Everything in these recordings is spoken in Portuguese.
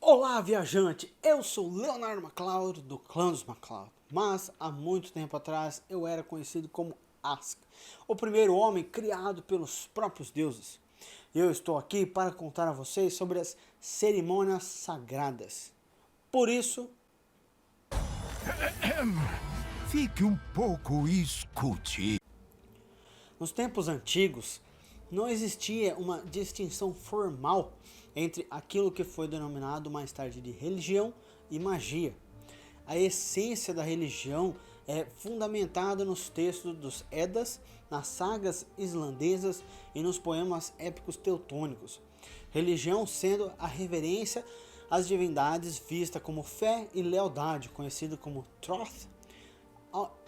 Olá, viajante! Eu sou Leonardo MacLeod, do clã dos MacLeod, mas há muito tempo atrás eu era conhecido como Ask, o primeiro homem criado pelos próprios deuses. E eu estou aqui para contar a vocês sobre as cerimônias sagradas. Por isso, Fique um pouco e escute. nos tempos antigos, não existia uma distinção formal entre aquilo que foi denominado mais tarde de religião e magia. A essência da religião é fundamentada nos textos dos Edas, nas sagas islandesas e nos poemas épicos teutônicos. Religião sendo a reverência às divindades vista como fé e lealdade, conhecido como Troth,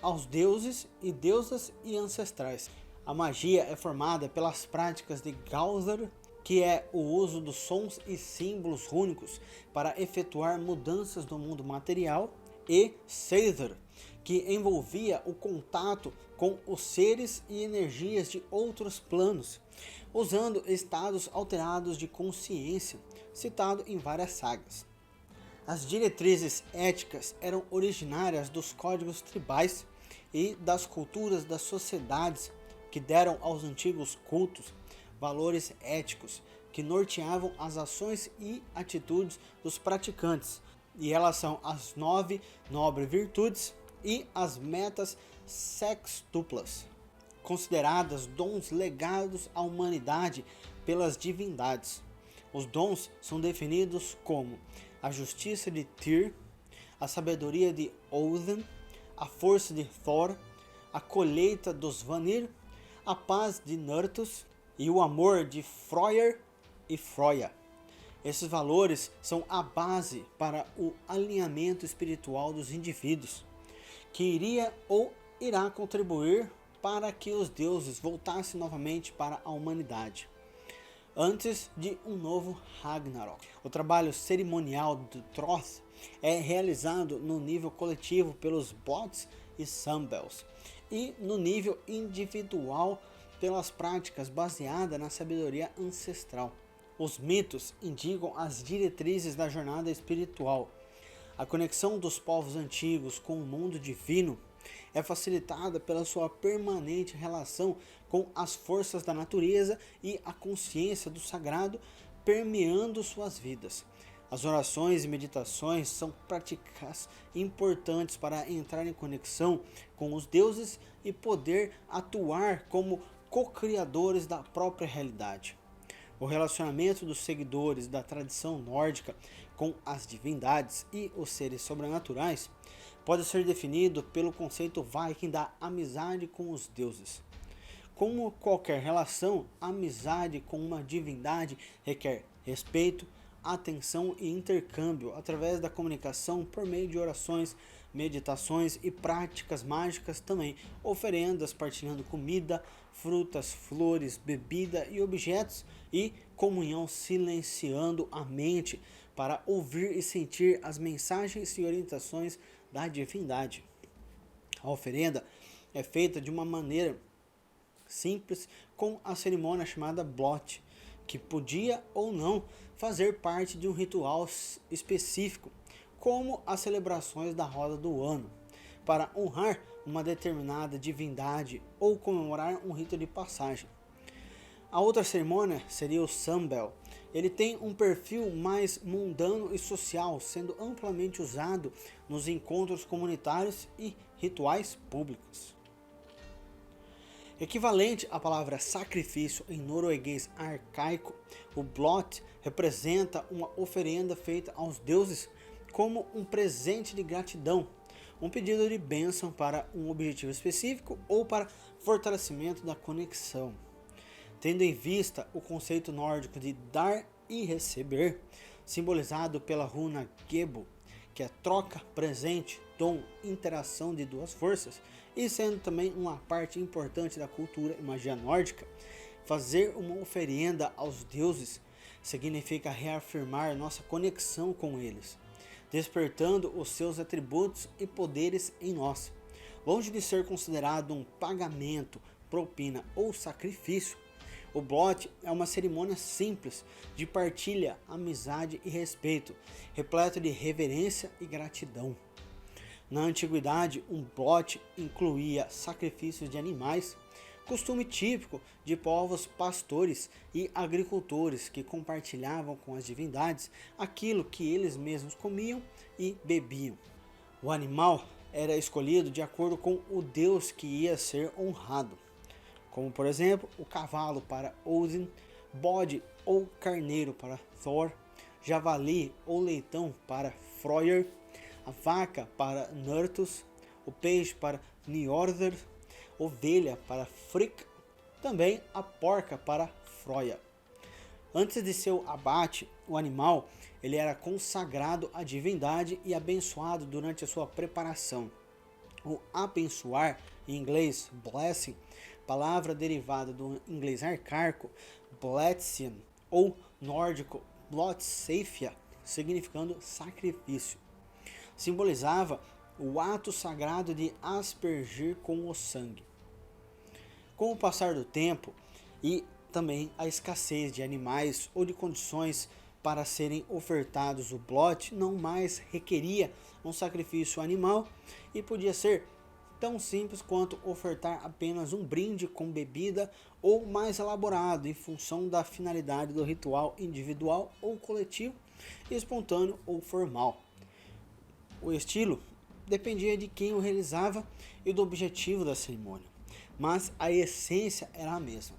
aos deuses e deusas e ancestrais. A magia é formada pelas práticas de Gauthar, que é o uso dos sons e símbolos rúnicos para efetuar mudanças no mundo material, e Seidr, que envolvia o contato com os seres e energias de outros planos, usando estados alterados de consciência, citado em várias sagas. As diretrizes éticas eram originárias dos códigos tribais e das culturas das sociedades, que deram aos antigos cultos valores éticos que norteavam as ações e atitudes dos praticantes, e elas são as 9 nobres virtudes e as metas sextuplas, consideradas dons legados à humanidade pelas divindades. Os dons são definidos como a justiça de Tyr, a sabedoria de Odin, a força de Thor, a colheita dos Vanir, a paz de Nertus e o amor de Freyr e Froya. Esses valores são a base para o alinhamento espiritual dos indivíduos, que iria ou irá contribuir para que os deuses voltassem novamente para a humanidade, antes de um novo Ragnarok. O trabalho cerimonial do Troth é realizado no nível coletivo pelos Bots e Sambels, e no nível individual pelas práticas baseadas na sabedoria ancestral. Os mitos indicam as diretrizes da jornada espiritual. A conexão dos povos antigos com o mundo divino é facilitada pela sua permanente relação com as forças da natureza e a consciência do sagrado permeando suas vidas. As orações e meditações são práticas importantes para entrar em conexão com os deuses e poder atuar como co-criadores da própria realidade. O relacionamento dos seguidores da tradição nórdica com as divindades e os seres sobrenaturais pode ser definido pelo conceito viking da amizade com os deuses. Como qualquer relação, a amizade com uma divindade requer respeito, atenção e intercâmbio através da comunicação por meio de orações, meditações e práticas mágicas, também oferendas, partilhando comida, frutas, flores, bebida e objetos, e comunhão silenciando a mente para ouvir e sentir as mensagens e orientações da divindade. A oferenda é feita de uma maneira simples com a cerimônia chamada Blot, que podia ou não fazer parte de um ritual específico, como as celebrações da roda do ano, para honrar uma determinada divindade ou comemorar um rito de passagem. A outra cerimônia seria o Sambel. Ele tem um perfil mais mundano e social, sendo amplamente usado nos encontros comunitários e rituais públicos. Equivalente à palavra sacrifício em norueguês arcaico, o Blot representa uma oferenda feita aos deuses como um presente de gratidão, um pedido de bênção para um objetivo específico ou para fortalecimento da conexão. Tendo em vista o conceito nórdico de dar e receber, simbolizado pela runa Gebo, que é troca, presente, dom, interação de duas forças, e sendo também uma parte importante da cultura e magia nórdica, fazer uma oferenda aos deuses significa reafirmar nossa conexão com eles, despertando os seus atributos e poderes em nós. Longe de ser considerado um pagamento, propina ou sacrifício, O Blot é uma cerimônia simples de partilha, amizade e respeito, repleto de reverência e gratidão. Na antiguidade, um Blot incluía sacrifícios de animais, costume típico de povos pastores e agricultores que compartilhavam com as divindades aquilo que eles mesmos comiam e bebiam. O animal era escolhido de acordo com o deus que ia ser honrado, como por exemplo o cavalo para Odin, bode ou carneiro para Thor, javali ou leitão para Freyr, a vaca para Nertus, o peixe para Njordr, ovelha para Frigg, também a porca para Froya. Antes de seu abate, o animal ele era consagrado à divindade e abençoado durante a sua preparação. O abençoar, em inglês blessing, palavra derivada do inglês arcaico blessing ou nórdico blotseifia, significando sacrifício. Simbolizava o ato sagrado de aspergir com o sangue. Com o passar do tempo e também a escassez de animais ou de condições para serem ofertados, o Blot não mais requeria um sacrifício animal e podia ser tão simples quanto ofertar apenas um brinde com bebida ou mais elaborado em função da finalidade do ritual individual ou coletivo, espontâneo ou formal. O estilo dependia de quem o realizava e do objetivo da cerimônia, mas a essência era a mesma.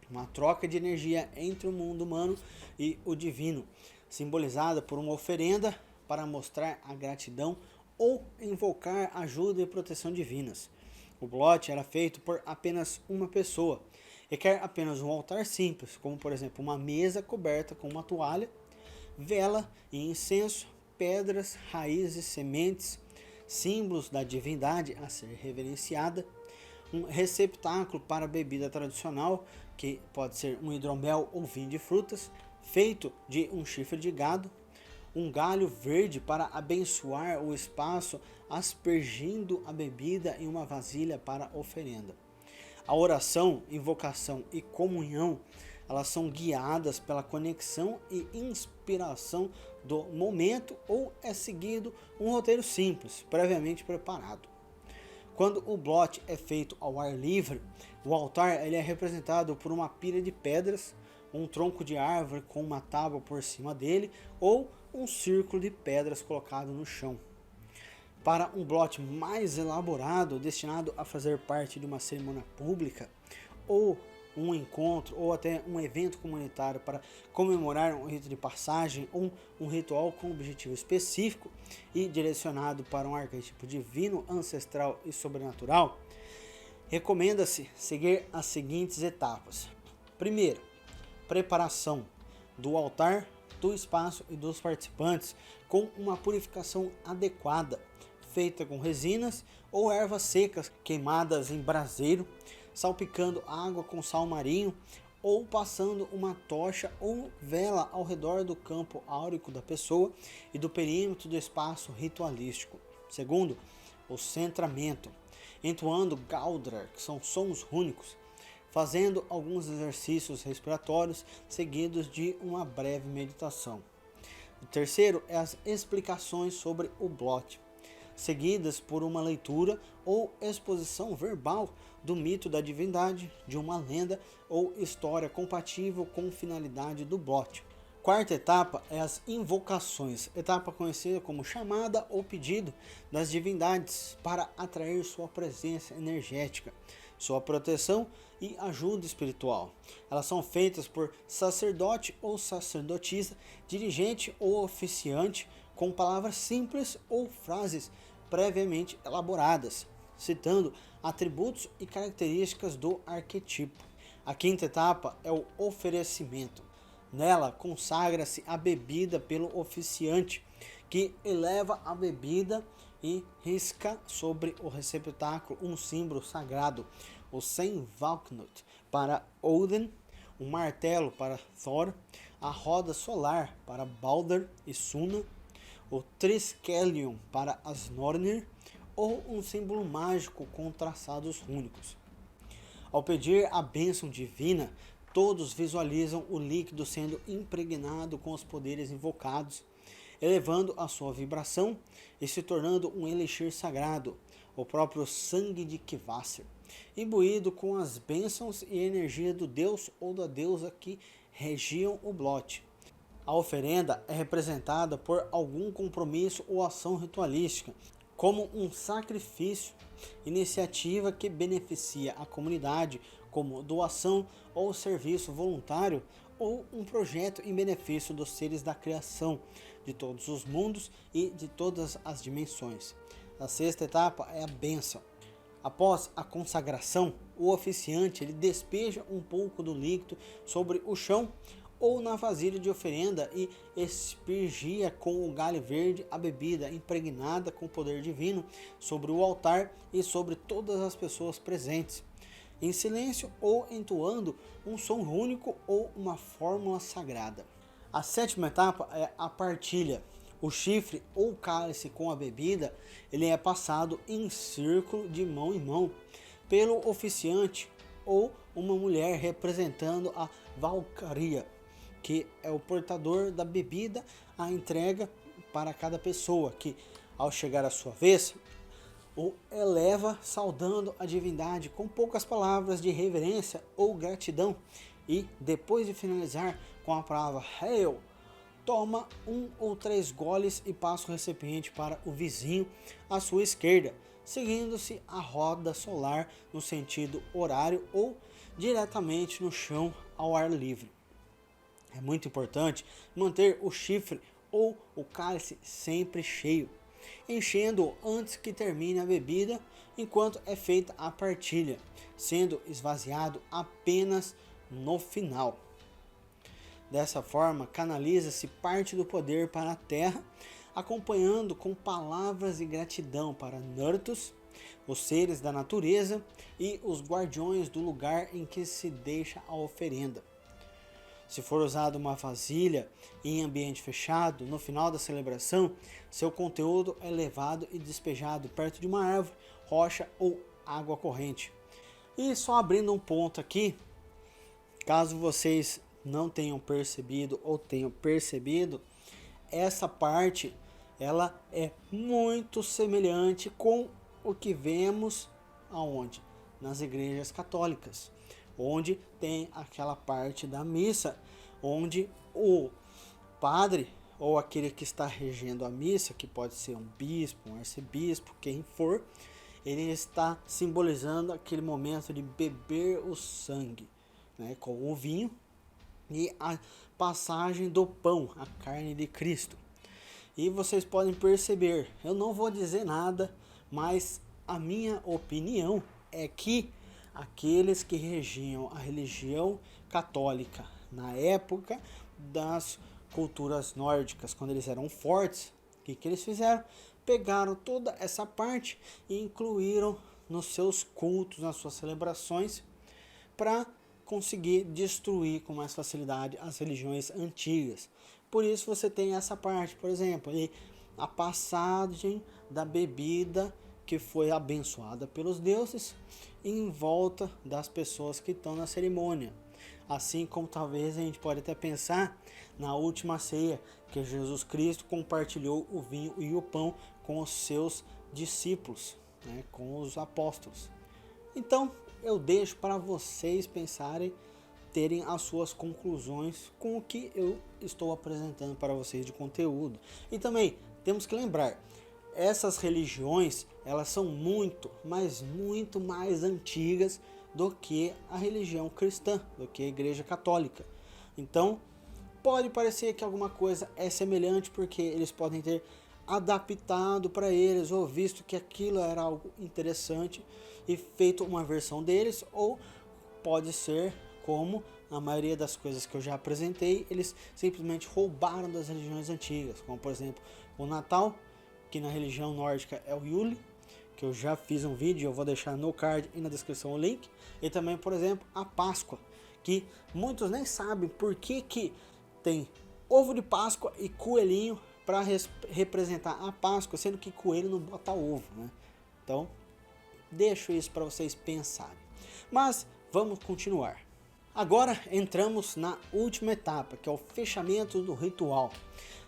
Uma troca de energia entre o mundo humano e o divino, simbolizada por uma oferenda para mostrar a gratidão ou invocar ajuda e proteção divinas. O Blot era feito por apenas uma pessoa, requer apenas um altar simples, como por exemplo uma mesa coberta com uma toalha, vela e incenso, pedras, raízes, sementes, símbolos da divindade a ser reverenciada, um receptáculo para bebida tradicional, que pode ser um hidromel ou vinho de frutas, feito de um chifre de gado, um galho verde para abençoar o espaço, aspergindo a bebida em uma vasilha para oferenda. A oração, invocação e comunhão, elas são guiadas pela conexão e inspiração do momento ou é seguido um roteiro simples, previamente preparado. Quando o Blot é feito ao ar livre, o altar ele é representado por uma pilha de pedras, um tronco de árvore com uma tábua por cima dele ou um círculo de pedras colocado no chão. Para um Blot mais elaborado, destinado a fazer parte de uma cerimônia pública ou um encontro ou até um evento comunitário para comemorar um rito de passagem ou um ritual com objetivo específico e direcionado para um arquétipo divino, ancestral e sobrenatural, recomenda-se seguir as seguintes etapas. Primeiro, preparação do altar, do espaço e dos participantes com uma purificação adequada, feita com resinas ou ervas secas queimadas em braseiro, salpicando água com sal marinho ou passando uma tocha ou vela ao redor do campo áurico da pessoa e do perímetro do espaço ritualístico. Segundo, o centramento, entoando Galdrar, que são sons rúnicos, fazendo alguns exercícios respiratórios seguidos de uma breve meditação. O terceiro é as explicações sobre o Blot, seguidas por uma leitura ou exposição verbal do mito da divindade, de uma lenda ou história compatível com a finalidade do Blot. Quarta etapa é as invocações, etapa conhecida como chamada ou pedido das divindades para atrair sua presença energética, sua proteção e ajuda espiritual. Elas são feitas por sacerdote ou sacerdotisa, dirigente ou oficiante, com palavras simples ou frases previamente elaboradas, citando atributos e características do arquetipo. A quinta etapa é o oferecimento. Nela consagra-se a bebida pelo oficiante, que eleva a bebida e risca sobre o receptáculo um símbolo sagrado, o Senvalknut para Odin, o martelo para Thor, a roda solar para Balder e Sunna, o Triskelion para Asnornir ou um símbolo mágico com traçados rúnicos. Ao pedir a bênção divina, todos visualizam o líquido sendo impregnado com os poderes invocados, elevando a sua vibração e se tornando um elixir sagrado, o próprio sangue de Kvasir, imbuído com as bênçãos e energia do deus ou da deusa que regiam o blote. A oferenda é representada por algum compromisso ou ação ritualística, como um sacrifício, iniciativa que beneficia a comunidade, como doação ou serviço voluntário, ou um projeto em benefício dos seres da criação, de todos os mundos e de todas as dimensões. A sexta etapa é a bênção. Após a consagração, o oficiante ele despeja um pouco do líquido sobre o chão ou na vasilha de oferenda e aspergia com o galho verde a bebida impregnada com o poder divino sobre o altar e sobre todas as pessoas presentes, em silêncio ou entoando um som único ou uma fórmula sagrada. A sétima etapa é a partilha. O chifre ou cálice com a bebida ele é passado em círculo de mão em mão pelo oficiante ou uma mulher representando a Valkyria, que é o portador da bebida, a entrega para cada pessoa que, ao chegar a sua vez, o eleva saudando a divindade com poucas palavras de reverência ou gratidão e, depois de finalizar com a palavra Hail, toma 1 ou 3 goles e passa o recipiente para o vizinho à sua esquerda, seguindo-se a roda solar no sentido horário ou diretamente no chão ao ar livre. É muito importante manter o chifre ou o cálice sempre cheio, enchendo-o antes que termine a bebida, enquanto é feita a partilha, sendo esvaziado apenas no final. Dessa forma, canaliza-se parte do poder para a terra, acompanhando com palavras de gratidão para Nurtus, os seres da natureza e os guardiões do lugar em que se deixa a oferenda. Se for usada uma vasilha em ambiente fechado, no final da celebração, seu conteúdo é levado e despejado perto de uma árvore, rocha ou água corrente. E só abrindo um ponto aqui, caso vocês não tenham percebido ou tenham percebido, essa parte ela é muito semelhante com o que vemos aonde? Nas igrejas católicas, onde tem aquela parte da missa, onde o padre ou aquele que está regendo a missa, que pode ser um bispo, um arcebispo, quem for, ele está simbolizando aquele momento de beber o sangue, né, com o vinho e a passagem do pão, a carne de Cristo. E vocês podem perceber, eu não vou dizer nada, mas a minha opinião é que aqueles que regiam a religião católica na época das culturas nórdicas, quando eles eram fortes, o que eles fizeram? Pegaram toda essa parte e incluíram nos seus cultos, nas suas celebrações, para conseguir destruir com mais facilidade as religiões antigas. Por isso você tem essa parte, por exemplo, a passagem da bebida que foi abençoada pelos deuses em volta das pessoas que estão na cerimônia. Assim como talvez a gente pode até pensar na última ceia, que Jesus Cristo compartilhou o vinho e o pão com os seus discípulos, né, com os apóstolos. Então eu deixo para vocês pensarem, terem as suas conclusões com o que eu estou apresentando para vocês de conteúdo. E também temos que lembrar, essas religiões elas são muito, mas muito mais antigas do que a religião cristã, do que a igreja católica. Então pode parecer que alguma coisa é semelhante porque eles podem ter adaptado para eles ou visto que aquilo era algo interessante e feito uma versão deles, ou pode ser como a maioria das coisas que eu já apresentei, eles simplesmente roubaram das religiões antigas, como por exemplo o Natal, que na religião nórdica é o Yule, que eu já fiz um vídeo, eu vou deixar no card e na descrição o link, e também por exemplo a Páscoa, que muitos nem sabem por que tem ovo de Páscoa e coelhinho para representar a Páscoa, sendo que coelho não bota ovo, né? Então deixo isso para vocês pensarem. Mas vamos continuar. Agora entramos na última etapa, que é o fechamento do ritual.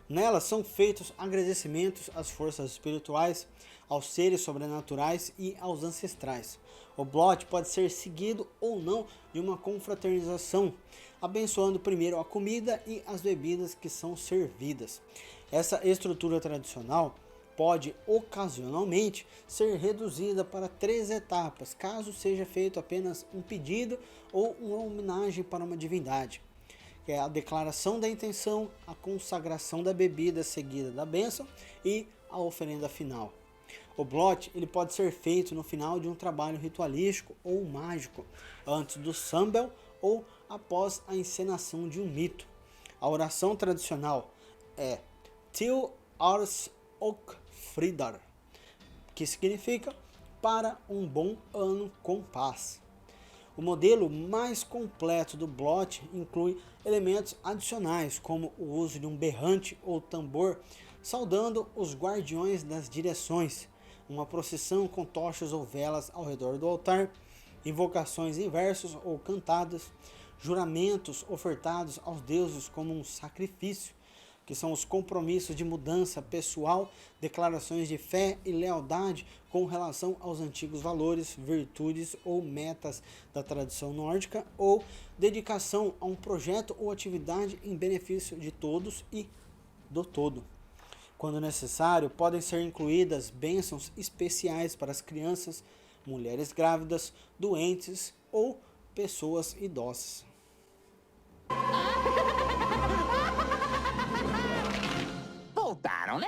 Nela são feitos agradecimentos às forças espirituais, aos seres sobrenaturais e aos ancestrais. O blot pode ser seguido ou não de uma confraternização, abençoando primeiro a comida e as bebidas que são servidas. Essa estrutura tradicional pode ocasionalmente ser reduzida para 3 etapas, caso seja feito apenas um pedido ou uma homenagem para uma divindade. É a declaração da intenção, a consagração da bebida seguida da bênção e a oferenda final. O blot ele pode ser feito no final de um trabalho ritualístico ou mágico, antes do sambel ou após a encenação de um mito. A oração tradicional é Til Ars Ok Fridar, que significa para um bom ano com paz. O modelo mais completo do blot inclui elementos adicionais, como o uso de um berrante ou tambor, saudando os guardiões das direções, uma procissão com tochas ou velas ao redor do altar, invocações em versos ou cantadas, juramentos ofertados aos deuses como um sacrifício, que são os compromissos de mudança pessoal, declarações de fé e lealdade com relação aos antigos valores, virtudes ou metas da tradição nórdica, ou dedicação a um projeto ou atividade em benefício de todos e do todo. Quando necessário, podem ser incluídas bênçãos especiais para as crianças, mulheres grávidas, doentes ou pessoas idosas. Voltaram, né?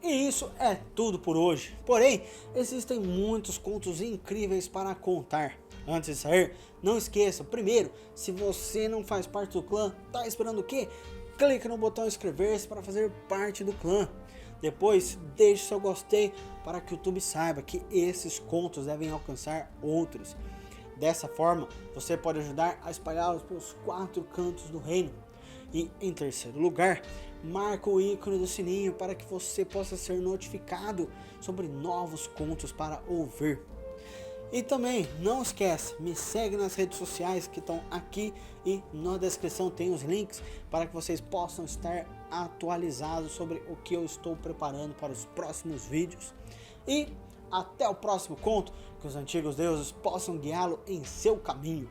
E isso é tudo por hoje. Porém, existem muitos contos incríveis para contar. Antes de sair, não esqueça, primeiro, se você não faz parte do clã, tá esperando o quê? Clique no botão inscrever-se para fazer parte do clã. Depois, deixe seu gostei para que o YouTube saiba que esses contos devem alcançar outros. Dessa forma, você pode ajudar a espalhá-los pelos 4 cantos do reino. E em terceiro lugar, marca o ícone do sininho para que você possa ser notificado sobre novos contos para ouvir. E também, não esquece, me segue nas redes sociais que estão aqui e na descrição tem os links para que vocês possam estar atualizados sobre o que eu estou preparando para os próximos vídeos. E até o próximo conto, que os antigos deuses possam guiá-lo em seu caminho.